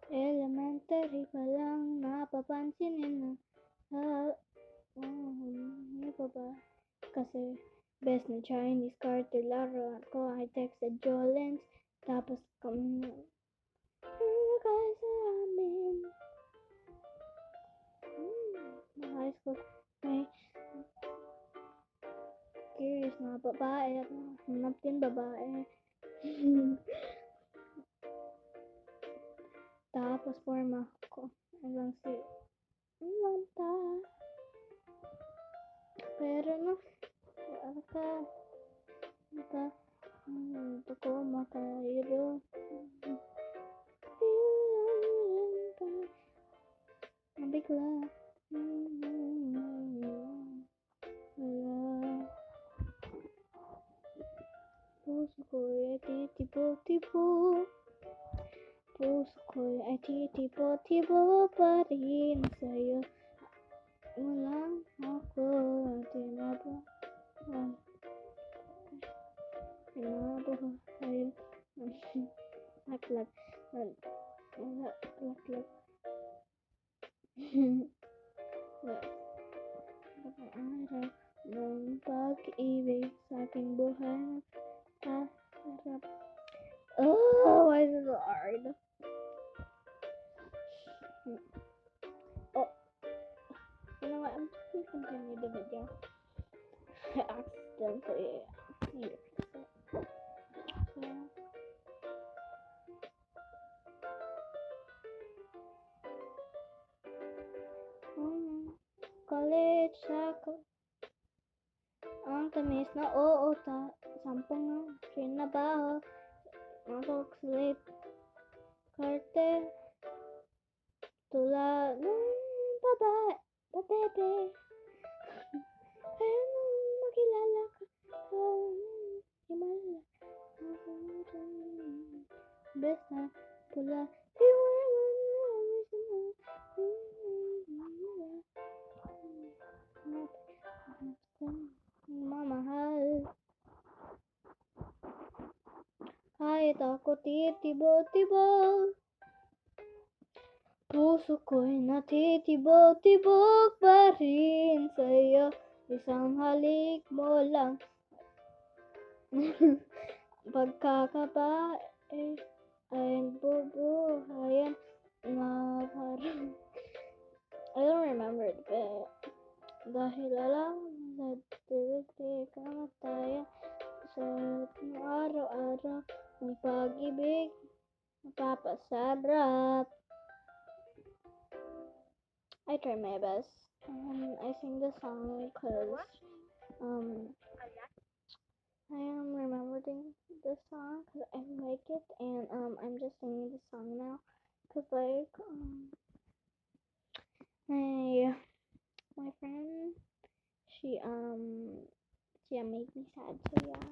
Elementary pa lang napapansinin na ano pa ba? Kasi best na Chinese carter laro ko. I texted Jolens tapos kami guys sa amin high school may curious na babae at hanap din babae. Tapos forma ko hanggang si Lanta. Pero no, ito ko makairo. Nabigla. Puso ko'y titibo-tibo. Puso ko'y ay titibo-tibo pa rin sa'yo. Walang ako tinabuhay. Lag. Araw ng pag-ibig sa aking buhay. Harap. Oh, why is it so hard? Oh, you know what? I'm just gonna continue the video. I accidentally college ako. Ang tamis na oo sampung na trinabaho. Masok slate karte tula ng babebe. Kaya nung makilala ka himala best na pula mamahal kahit ako titibo-tibo puso ko'y natitibo-tibo pa rin sa'yo isang halik mo lang pagkakabae ay bubuhayan na parang I don't remember it but dahil alam na dito kamatayan sa araw-araw ng pag-ibig napapasarap. I try my best. I sing the song because I am remembering the song because I like it and I'm just singing the song now because like my friend she made me sad so yeah.